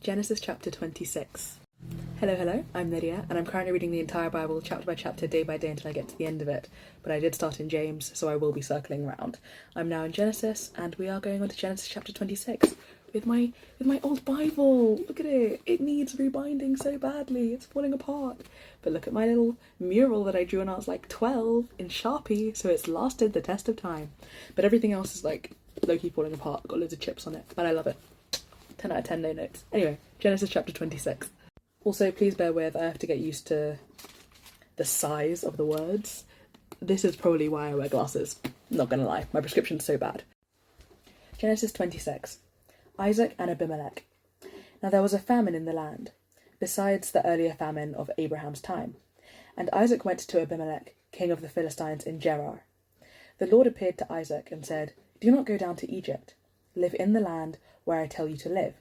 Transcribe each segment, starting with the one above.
Genesis chapter 26. Hello, I'm Lydia, and I'm currently reading the entire Bible chapter by chapter, day by day until I get to the end of it, but I did start in James, so I will be circling around. I'm now in Genesis, and we are going on to Genesis chapter 26 with my old Bible. Look at it. It needs rebinding so badly. It's falling apart. But look at my little mural that I drew when I was like 12 in Sharpie, so it's lasted the test of time. But everything else is like low-key falling apart. Got loads of chips on it, but I love it. 10 out of 10, no notes. Anyway, Genesis chapter 26. Also, please bear with, I have to get used to the size of the words. This is probably why I wear glasses. Not gonna lie, my prescription's so bad. Genesis 26. Isaac and Abimelech. Now there was a famine in the land, besides the earlier famine of Abraham's time. And Isaac went to Abimelech, king of the Philistines, in Gerar. The Lord appeared to Isaac and said, "Do not go down to Egypt. Live in the land where I tell you to live.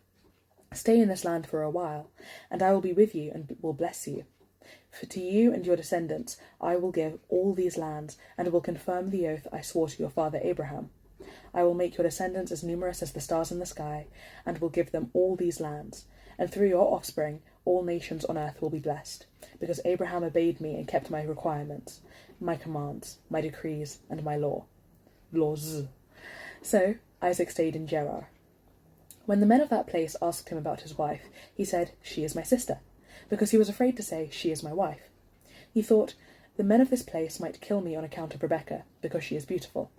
Stay in this land for a while, and I will be with you and will bless you. For to you and your descendants I will give all these lands, and will confirm the oath I swore to your father Abraham. I will make your descendants as numerous as the stars in the sky, and will give them all these lands. And through your offspring all nations on earth will be blessed, because Abraham obeyed me and kept my requirements, my commands, my decrees, and my laws." So Isaac stayed in Gerar. When the men of that place asked him about his wife, he said, "She is my sister," because he was afraid to say, "She is my wife." He thought, "The men of this place might kill me on account of Rebekah, because she is beautiful."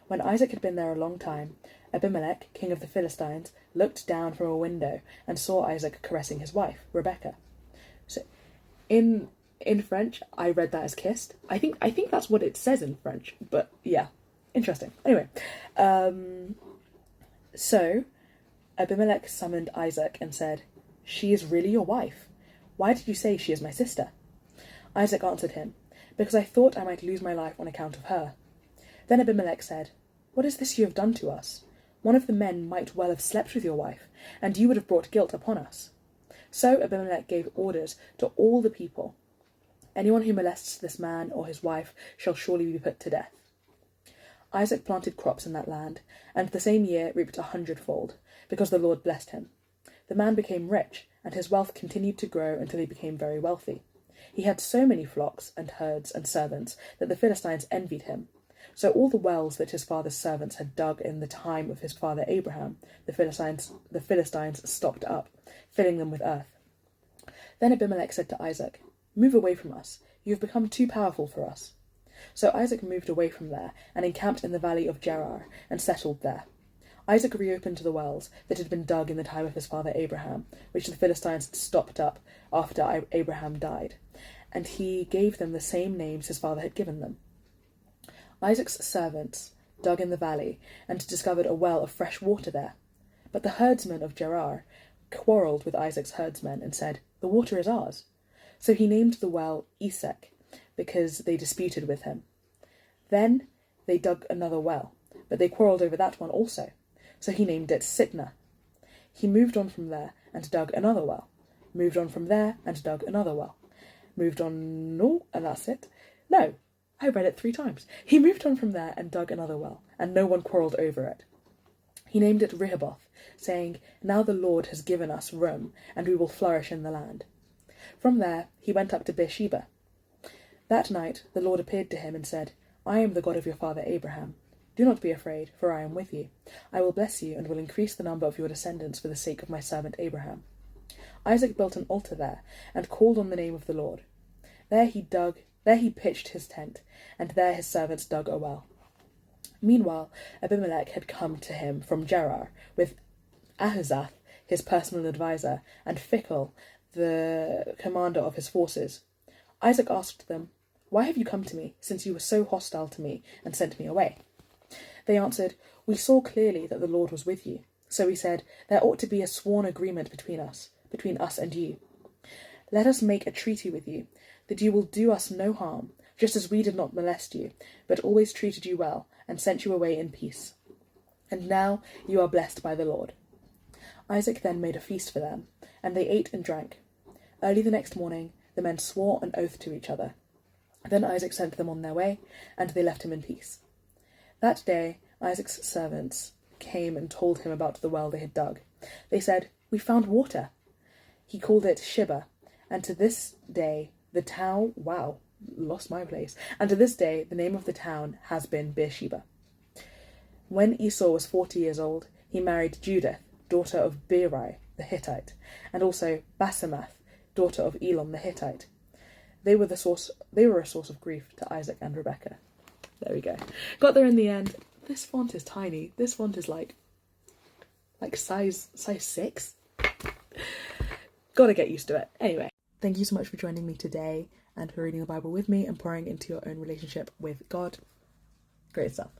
When Isaac had been there a long time, Abimelech, king of the Philistines, looked down from a window and saw Isaac caressing his wife, Rebekah. So, in French, I read that as kissed. I think that's what it says in French, but yeah, interesting. Anyway, so Abimelech summoned Isaac and said, "She is really your wife. Why did you say she is my sister?" Isaac answered him, "Because I thought I might lose my life on account of her." Then Abimelech said, "What is this you have done to us? One of the men might well have slept with your wife, and you would have brought guilt upon us." So Abimelech gave orders to all the people, "Anyone who molests this man or his wife shall surely be put to death." Isaac planted crops in that land, and the same year reaped 100-fold, because the Lord blessed him. The man became rich, and his wealth continued to grow until he became very wealthy. He had so many flocks and herds and servants that the Philistines envied him. So all the wells that his father's servants had dug in the time of his father Abraham, the Philistines stopped up, filling them with earth. Then Abimelech said to Isaac, "Move away from us. You have become too powerful for us." So Isaac moved away from there and encamped in the valley of Gerar and settled there. Isaac reopened the wells that had been dug in the time of his father Abraham, which the Philistines stopped up after Abraham died, and he gave them the same names his father had given them. Isaac's servants dug in the valley and discovered a well of fresh water there. But the herdsmen of Gerar quarrelled with Isaac's herdsmen and said, "The water is ours." So he named the well Esek, because they disputed with him. Then they dug another well, but they quarrelled over that one also. So he named it Sitnah. He moved on from there and dug another well. Moved on from there and dug another well. Moved on... No, and that's it. No, I read it 3 times. He moved on from there and dug another well, and no one quarrelled over it. He named it Rehoboth, saying, "Now the Lord has given us room, and we will flourish in the land." From there he went up to Beersheba. That night the Lord appeared to him and said, "I am the God of your father Abraham. Do not be afraid, for I am with you. I will bless you and will increase the number of your descendants for the sake of my servant Abraham." Isaac built an altar there and called on the name of the Lord. There he pitched his tent, and there his servants dug a well. Meanwhile, Abimelech had come to him from Gerar with Ahazath, his personal adviser, and Phicol, the commander of his forces. Isaac asked them, "Why have you come to me, since you were so hostile to me and sent me away?" They answered, "We saw clearly that the Lord was with you. So we said, there ought to be a sworn agreement between us and you. Let us make a treaty with you, that you will do us no harm, just as we did not molest you, but always treated you well, and sent you away in peace. And now you are blessed by the Lord." Isaac then made a feast for them, and they ate and drank. Early the next morning the men swore an oath to each other. Then Isaac sent them on their way, and they left him in peace. That day Isaac's servants came and told him about the well they had dug. They said, We found water. He called it Sheba, and to this day the town, wow, lost my place, and to this day the name of the town has been Beersheba. When Esau was 40 years old, he married Judith, daughter of Beeri the Hittite, and also Basemath, daughter of Elon the Hittite. They were a source of grief to Isaac and Rebekah. There we go. Got there in the end. This font is tiny. This font is like size 6. Gotta get used to it. Anyway, thank you so much for joining me today and for reading the Bible with me and pouring into your own relationship with God. Great stuff.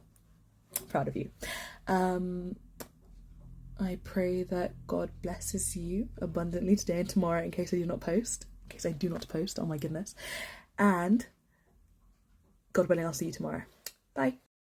Proud of you. I pray that God blesses you abundantly today and tomorrow in case I do not post. Oh my goodness. And God willing, I'll see you tomorrow. Bye.